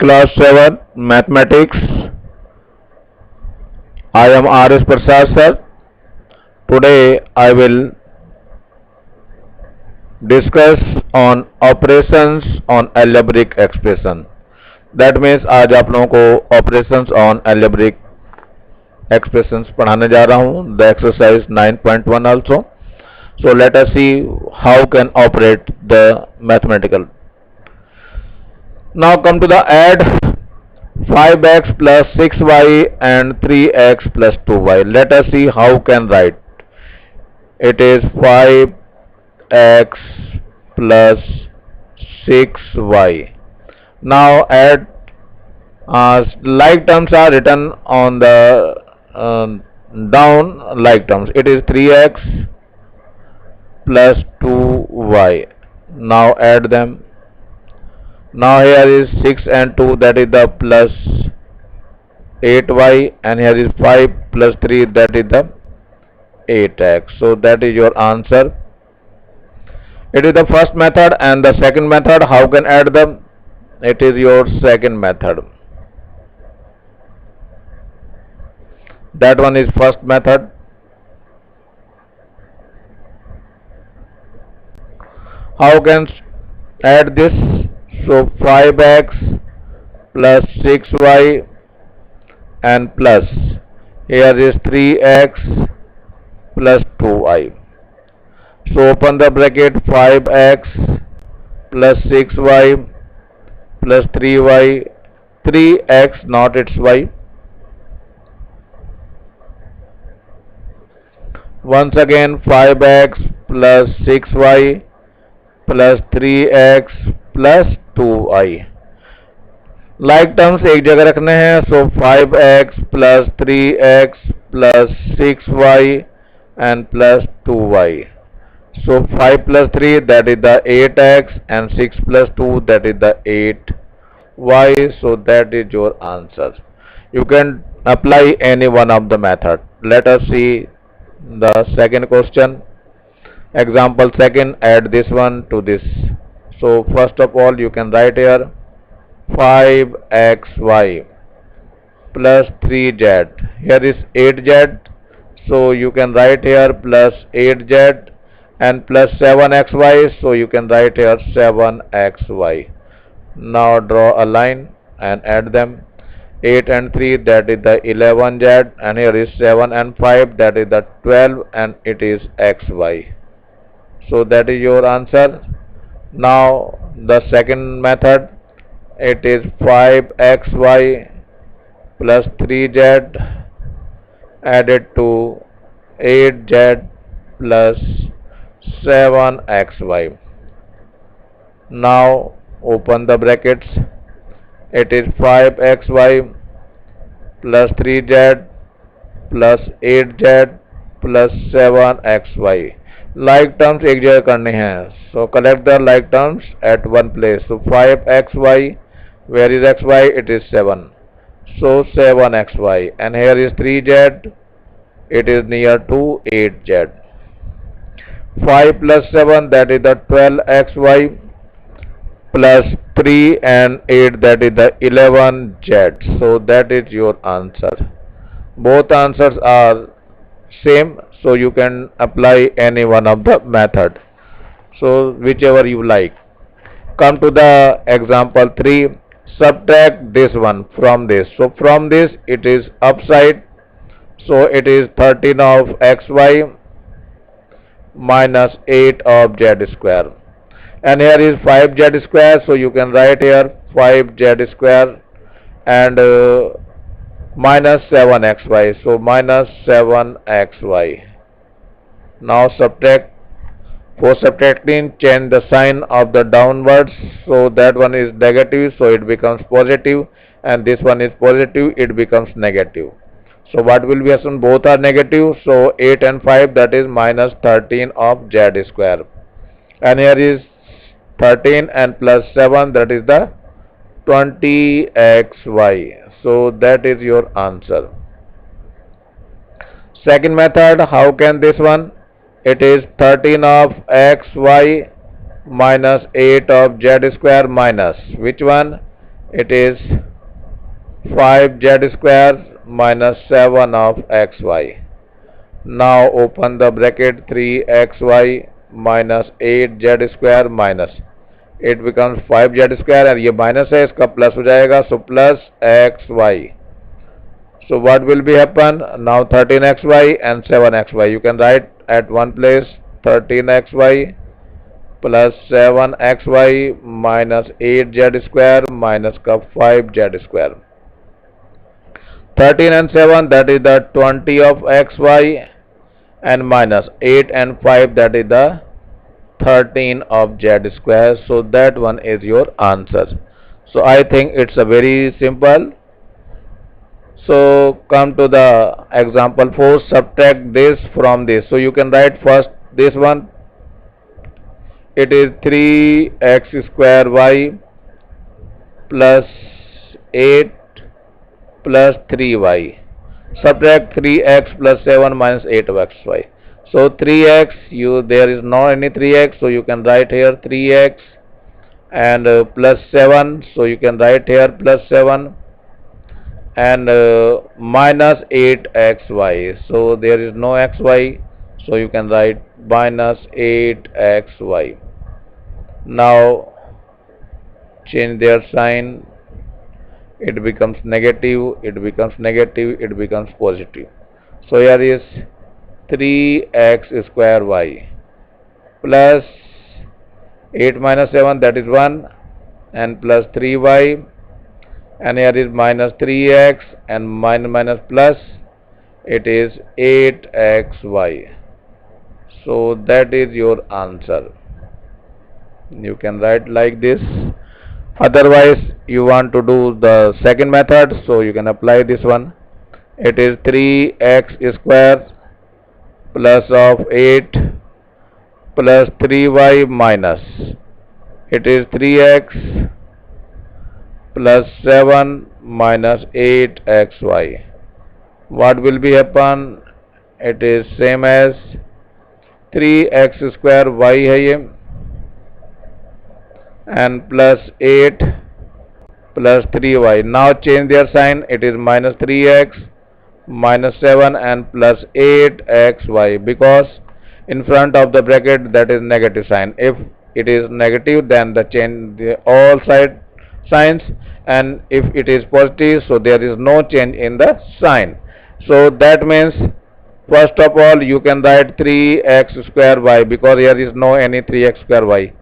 Class 7 Mathematics. I am R.S. Prasad sir. Today I will discuss on operations on algebraic expression. That means आज आप लोगों को operations on algebraic expressions पढ़ाने जा रहा हूँ. The exercise 9.1 also. So let us see how can operate the mathematical. Now come to the add 5x plus 6y and 3x plus 2y. Let us see how can write. It is 5x plus 6y. Now add like terms are written on the down like terms. It is 3x plus 2y. Now add them. Now here is 6 and 2, that is the plus 8y, and here is 5 plus 3, that is the 8x. So that is your answer. It is the first method. And the second method, how can add them? It is your second method. That one is first method. How can add this? So 5x plus 6y and plus here is 3x plus 2y. So open the bracket, 5x plus 6y plus 3y, 3x not its y. Once again 5x plus 6y plus 3x plus 2y. Like terms एक जगह रखने हैं. So 5x plus 3x plus 6y and plus 2y. So 5 plus 3, that is the 8x, and 6 plus 2, that is the 8y. So that is your answer. You can apply any one of the method. Let us see the second question. Example second, add this one to this. So first of all you can write here 5xy plus 3z. Here is 8z. So you can write here plus 8z and plus 7xy. So you can write here 7xy. Now draw a line and add them. 8 and 3, that is the 11z, and here is 7 and 5, that is the 12, and it is xy. So that is your answer. Now the second method, it is 5xy plus 3z added to 8z plus 7xy. Now open the brackets. It is 5xy plus 3z plus 8z plus 7xy. Like terms एक जगह करने हैं. So collect the like terms at one place. So 5xy, where is xy? It is 7. So 7xy, and here is 3z. It is near to 8z. 5 plus 7, that is the 12xy, plus 3 and 8, that is the 11z. So that is your answer. Both answers are same, so you can apply any one of the method. So whichever you like. Come to the example 3. Subtract this one from this. So from this it is upside. So it is 13 of xy minus 8 of z square. And here is 5z square. So you can write here 5z square and minus 7xy. So minus 7xy. Now subtract. For subtracting, change the sign of the downwards. So that one is negative, so it becomes positive, and this one is positive, it becomes negative. So what will be assumed? Both are negative. So 8 and 5, that is minus 13 of z square. And here is 13 and plus 7, that is the 20xy. So that is your answer. Second method, how can this one? It is 13 of xy minus 8 of z square minus which one? It is 5z square minus 7 of xy. Now open the bracket 3xy minus 8z square minus, it becomes 5z square and ये minus है इसका plus हो जाएगा, so plus xy. So what will be happen? Now 13xy and 7xy. You can write at one place 13xy plus 7xy minus 8z square minus का 5z square. 13 and 7, that is the 20 of xy, and minus 8 and 5, that is the 13 of z square. So that one is your answer. So I think it's a very simple. So come to the example 4, subtract this from this. So you can write first this one, it is 3x square y plus 8 plus 3y. Subtract 3x plus 7 minus 8 of xy. So 3x, there is no any 3x, so you can write here 3x, and plus 7, so you can write here plus 7, and minus 8xy, so there is no xy, so you can write minus 8xy. Now change their sign, it becomes negative, it becomes negative, it becomes positive. So here is 3x square y plus 8 minus 7, that is 1, and plus 3y, and here is minus 3x and minus plus, it is 8xy. So that is your answer. You can write like this. Otherwise you want to do the second method, so you can apply this one. It is 3x square plus of 8 plus 3y minus, it is 3x plus 7 minus 8xy. What will be happen? It is same as 3x square y है ये, and plus 8 plus 3y. Now change their sign, it is minus 3x minus 7 and plus 8xy, because in front of the bracket that is negative sign. If it is negative, then the change all side signs, and if it is positive, so there is no change in the sign. So that means first of all you can write 3x square y, because here is no any 3x square y.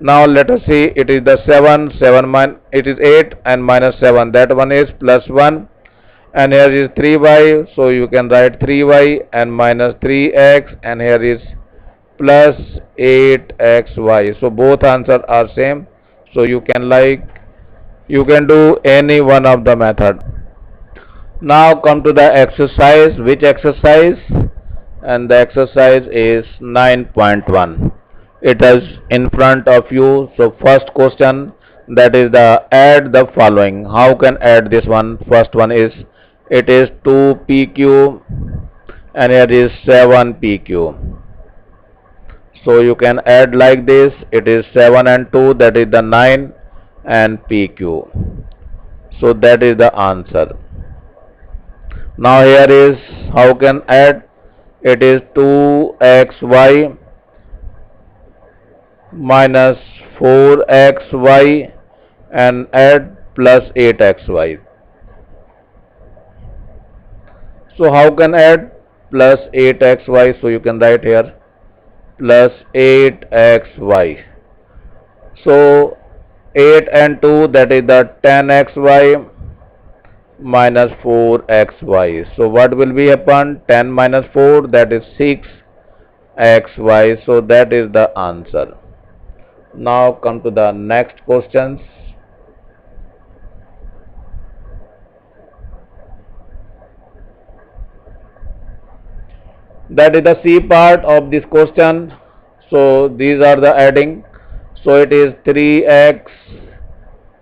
Now let us see, it is the 7 it is 8 and minus 7, that one is plus 1, and here is 3y, so you can write 3y and minus 3x, and here is plus 8xy. So both answers are same, so you can do any one of the method. Now come to the exercise. Which exercise? And the exercise is 9.1. It is in front of you. So first question, that is the add the following. How can add this one? First one is, it is 2pq and here is 7pq. So you can add like this, it is 7 and 2, that is the 9 and pq. So that is the answer. Now here is how can add, it is 2xy minus 4xy and add plus 8xy. So how can add plus 8xy? So you can write here plus 8xy. So 8 and 2, that is the 10xy minus 4xy. So what will be happen? 10 minus 4, that is 6xy. So that is the answer. Now come to the next questions. That is the C part of this question. So these are the adding. So it is 3x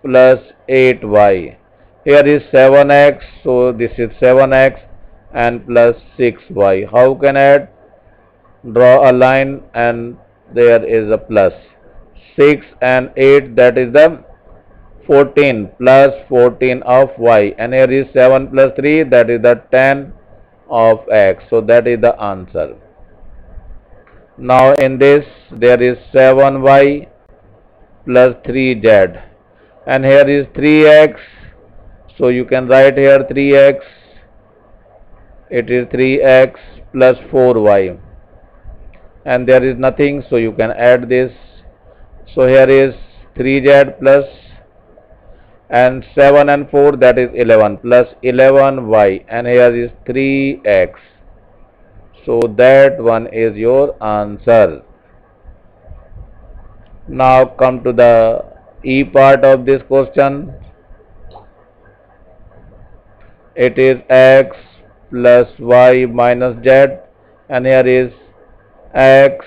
plus 8y. Here is 7x, so this is 7x and plus 6y. How can add? Draw a line and there is a plus. 6 and 8, that is the 14 plus 14 of y, and here is 7 plus 3, that is the 10 of x. So that is the answer. Now in this there is 7y plus 3z, and here is 3x. So you can write here 3x. It is 3x plus 4y, and there is nothing, so you can add this. So here is 3z plus, and 7 and 4, that is 11, plus 11y, and here is 3x. So that one is your answer. Now come to the E part of this question. It is x plus y minus z, and here is x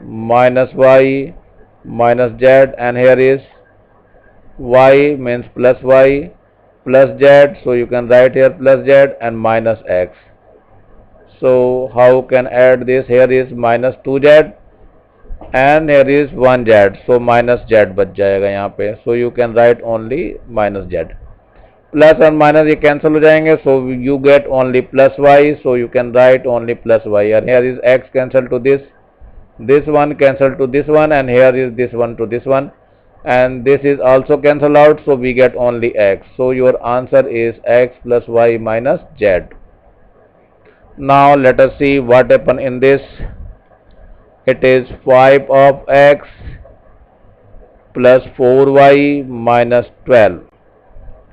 minus y minus z, and here is y means plus y plus z, so you can write here plus z and minus x. So how can add this? Here is minus 2z and here is 1z, so minus z बच जाएगा यहाँ पे. So you can write only minus z. Plus और minus ये cancel हो जाएंगे, so you get only plus y, so you can write only plus y. And here is x cancel to this one cancel to this one, and here is this one to this one, and this is also cancel out, so we get only x. So your answer is x plus y minus z. Now let us see what happened in this. It is 5 of x plus 4y minus 12.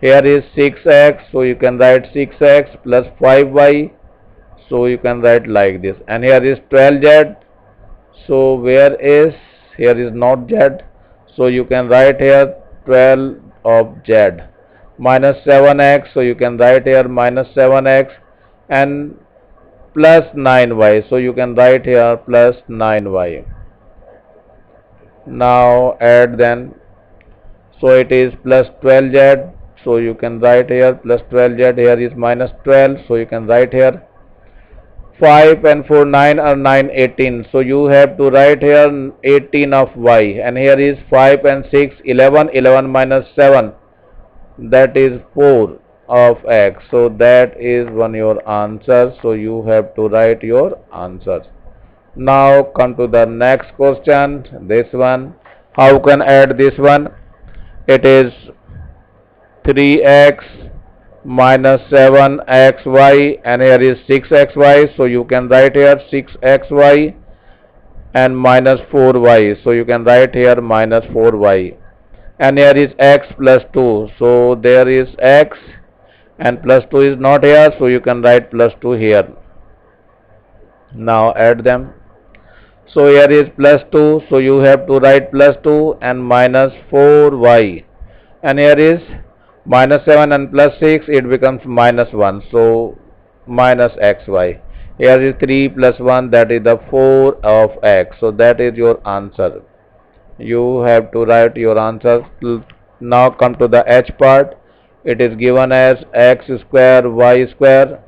Here is 6x, so you can write 6x plus 5y, so you can write like this. And here is 12z, so where is, here is not z, so you can write here 12 of z. Minus 7x, so you can write here minus 7x, and plus 9y, so you can write here plus 9y. Now add then, so it is plus 12z, so you can write here plus 12z. Here is minus 12, so you can write here 5 and 4 9 are 9 18, so you have to write here 18 of y, and here is 5 and 6 11, 11 minus 7, that is 4 of x. So that is one your answer, so you have to write your answer. Now come to the next question, this one. How can add this one? It is 3x minus 7xy, and here is 6xy, so you can write here 6xy and minus 4y, so you can write here minus 4y. And here is x plus 2, so there is x and plus 2 is not here, so you can write plus 2 here. Now add them. So here is plus 2, so you have to write plus 2 and minus 4y, and here is minus 7 and plus 6, it becomes minus 1, so minus xy. Here is 3 plus 1, that is the 4 of x, so that is your answer. You have to write your answer. Now come to the h part. It is given as x square y square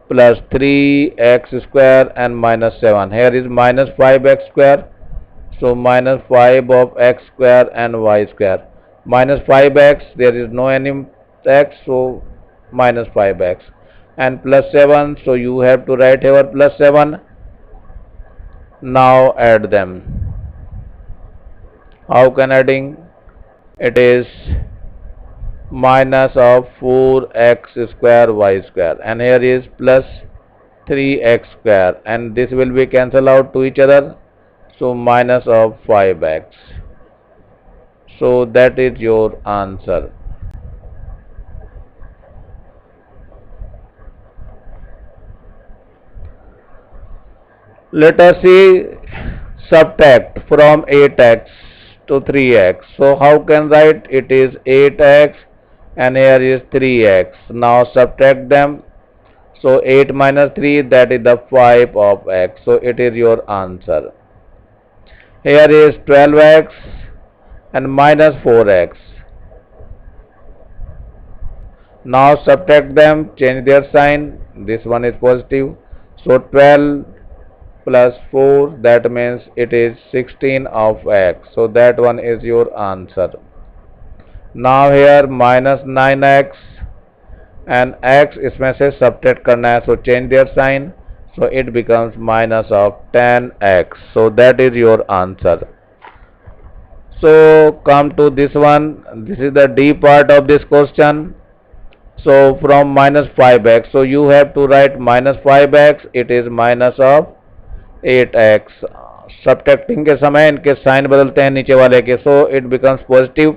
plus 3x square and minus 7. Here is minus 5x square, so minus 5 of x square and y square. Minus 5x, there is no any x, so minus 5x, and plus 7, so you have to write here plus 7. Now add them. How can adding? It is minus of 4x square y square, and here is plus 3x square, and this will be cancel out to each other, so minus of 5x. So that is your answer. Let us see subtract from 8x to 3x. So how can write? It is 8x and here is 3x. Now subtract them. So 8 minus 3, that is the 5 of x. So it is your answer. Here is 12x and minus 4x. Now subtract them, change their sign. This one is positive. So 12 plus 4, that means it is 16 of x. So that one is your answer. Now here minus 9x and x इसमें से subtract करना है, so change their sign, so it becomes minus of 10x. So that is your answer. So come to this one. This is the D part of this question. So from minus 5x, so you have to write minus 5x, it is minus of 8x. Subtracting के समय इनके sign बदलते हैं नीचे वाले के, so it becomes positive.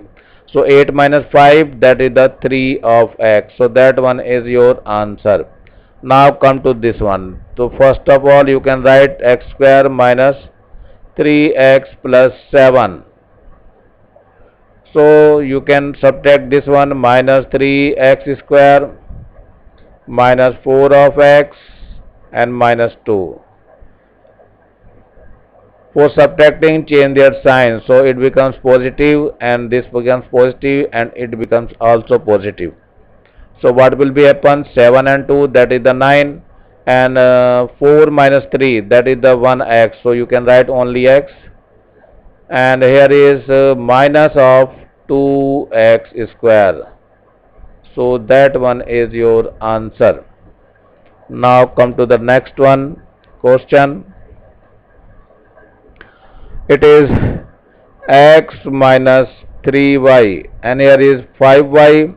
So 8 minus 5, that is the 3 of x. So that one is your answer. Now come to this one. So first of all you can write x square minus 3x plus 7. So you can subtract this one, minus 3x square minus 4 of x and minus 2. For subtracting, change their sign, so it becomes positive and this becomes positive and it becomes also positive. So what will be happen? 7 and 2, that is the 9, and 4 minus 3, that is the 1x. So you can write only x, and here is minus of 2x square. So that one is your answer. Now come to the next one question. It is x minus 3y and here is 5y,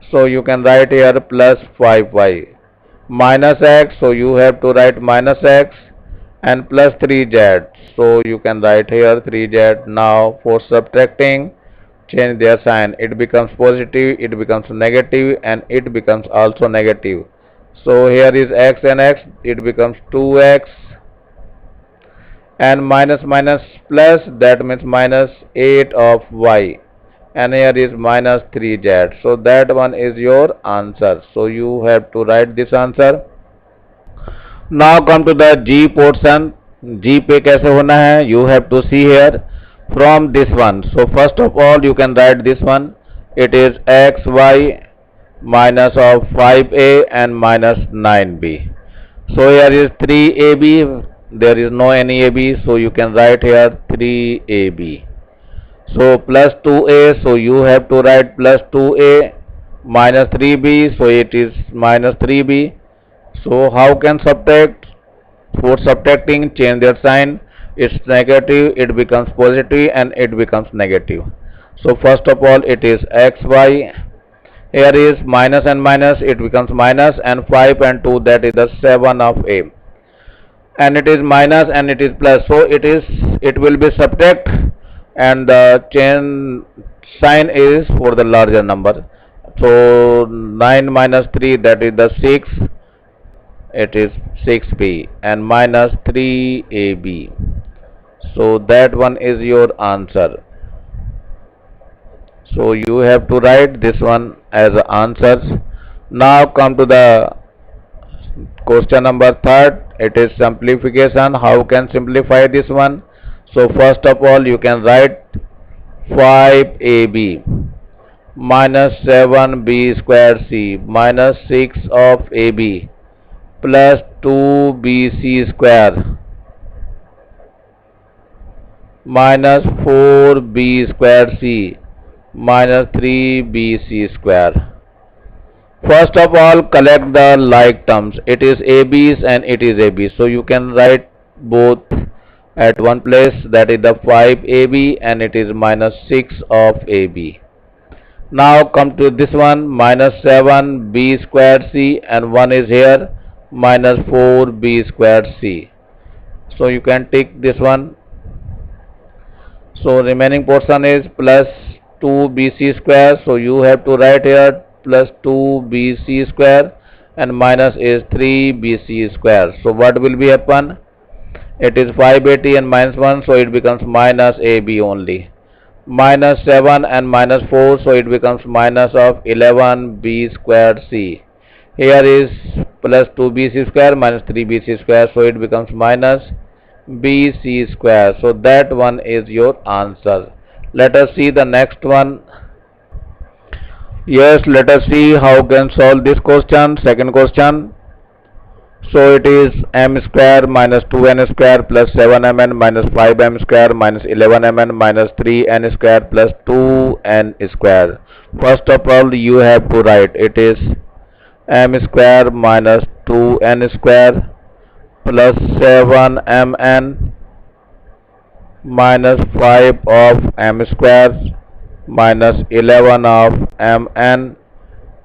so you can write here plus 5y, minus x, so you have to write minus x, and plus 3z, so you can write here 3z. Now for subtracting, change their sign, it becomes positive, it becomes negative, and it becomes also negative. So here is x and x, it becomes 2x, and minus minus plus, that means minus 8 of y, and here is minus 3z. So that one is your answer. So you have to write this answer. Now come to the G portion. G पे कैसे होना है? You have to see here from this one. So first of all you can write this one. It is xy minus of 5a and minus 9b. So here is 3ab. There is no any AB, so you can write here 3AB. So plus 2A, so you have to write plus 2A, minus 3B, so it is minus 3B. So how can subtract? For subtracting, change their sign. It's negative, it becomes positive, and it becomes negative. So first of all it is xy. Here is minus and minus, it becomes minus, and 5 and 2, that is the 7 of A. And it is minus and it is plus, so it will be subtract, and the chain sign is for the larger number. So 9 minus 3, that is the 6, it is 6b, and minus 3ab. So that one is your answer. So you have to write this one as answers. Now come to the question number 3rd. It is simplification. How can simplify this one? So first of all you can write 5ab minus 7b square c minus 6 of ab plus 2bc square minus 4b square c minus 3bc square. First of all, collect the like terms. It is AB's and it is AB. So you can write both at one place, that is the 5AB and it is minus 6 of AB. Now come to this one, minus 7B squared C, and 1 is here, minus 4B squared C. So you can take this one. So remaining portion is plus 2BC square. So you have to write here plus 2bc square, and minus is 3bc square. So what will be happen? It is 580 and minus 1, so it becomes minus ab only. Minus 7 and minus 4, so it becomes minus of 11b squared c. Here is plus 2bc square minus 3bc square, so it becomes minus bc square. So that one is your answer. Let us see the next one. Yes, let us see how can solve this question. Second question. So it is m square minus 2n square plus 7mn minus 5m square minus 11mn minus 3n square plus 2n square. First of all, you have to write it is m square minus 2n square plus 7mn minus 5 of m square minus 11 of mn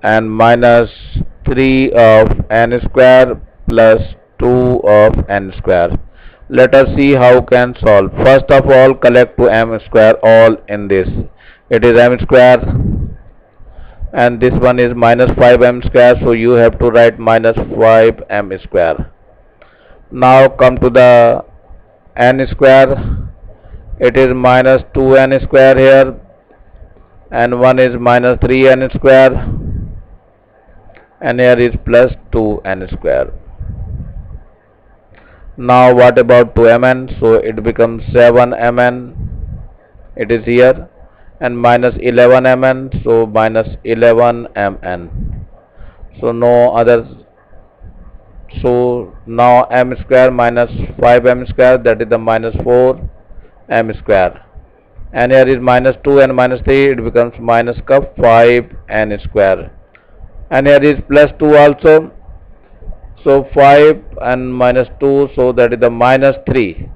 and minus 3 of n square plus 2 of n square. Let us see how can solve. First of all, collect to m square all in this. It is m square and this one is minus 5m square, so you have to write minus 5m square. Now come to the n square. It is minus 2n square here and one is minus 3n square and here is plus 2n square. Now what about 2mn? So it becomes 7mn, it is here, and minus 11mn, so minus 11mn. So no other. So now m square minus 5m square, that is the minus 4m square, and here is minus 2 and minus 3, it becomes minus 5n square, and here is plus 2 also, so 5 and minus 2, so that is the minus 3,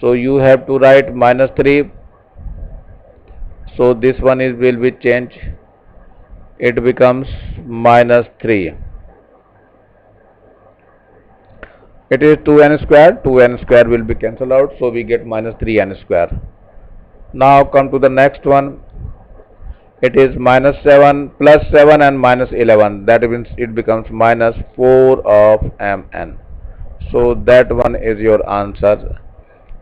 so you have to write minus 3, so this one is will be changed, it becomes minus 3. It is 2n square will be cancelled out, so we get minus 3n square. Now come to the next one. It is minus 7 plus 7 and minus 11, that means it becomes minus 4 of mn. So that one is your answer.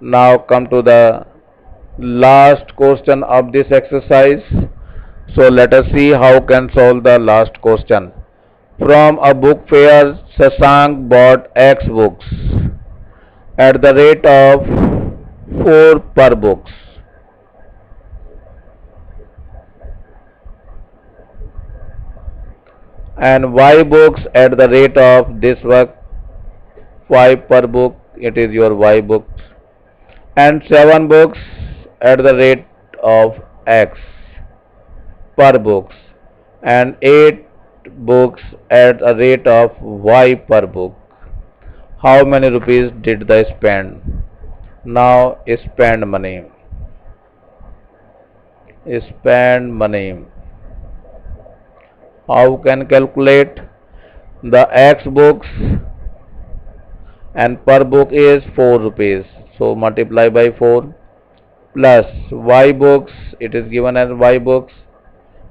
Now come to the last question of this exercise. So let us see how can solve the last question. From a book fair, Sasank bought X books at the rate of 4 per books. And Y books at the rate of this work 5 per book, it is your Y books, and 7 books at the rate of X per books, and 8 books at a rate of Y per book. How many rupees did they spend? Now spend money. Spend money. How can calculate? The X books and per book is 4 rupees, so multiply by 4, plus Y books, it is given as Y books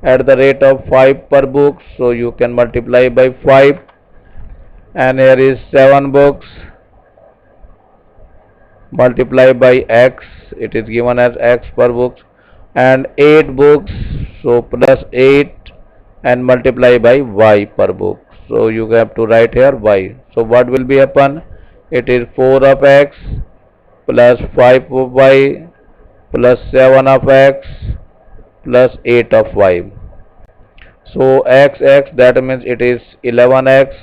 at the rate of 5 per book, so you can multiply by 5, and here is 7 books, multiply by X, it is given as X per book, and 8 books, so plus 8 and multiply by Y per book, so you have to write here Y. So what will be happen? It is 4 of X plus 5 of Y plus 7 of X plus 8 of Y. So X, that means it is 11X,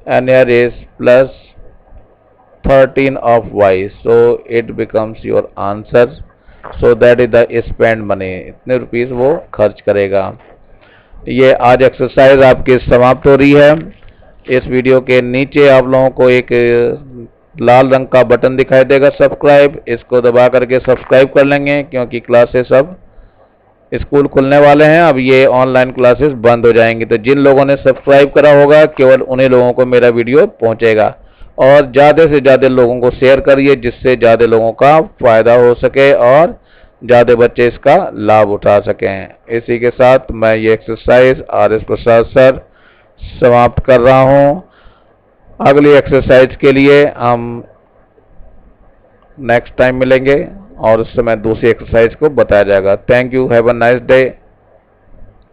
and here is plus 13 of Y, so it becomes your answer. So that is the spend money, इतने rupees वो खर्च करेगा. ये आज exercise आपकी समाप्त हो रही है. इस वीडियो के नीचे आप लोगों को एक लाल रंग का बटन दिखाई देगा सब्सक्राइब, इसको दबा करके सब्सक्राइब कर लेंगे, क्योंकि क्लासेस अब स्कूल खुलने वाले हैं, अब ये ऑनलाइन क्लासेस बंद हो जाएंगी. तो जिन लोगों ने सब्सक्राइब करा होगा केवल उन्हीं लोगों को मेरा वीडियो पहुंचेगा, और ज़्यादा से ज़्यादा लोगों को शेयर करिए, जिससे ज़्यादा लोगों का फ़ायदा हो सके और ज़्यादा बच्चे इसका लाभ उठा सकें. इसी के साथ मैं ये एक्सरसाइज RS प्रसाद सर समाप्त कर रहा हूँ. अगली एक्सरसाइज के लिए हम नेक्स्ट टाइम मिलेंगे और उस समय दूसरी एक्सरसाइज को बताया जाएगा. Thank you, have a nice day.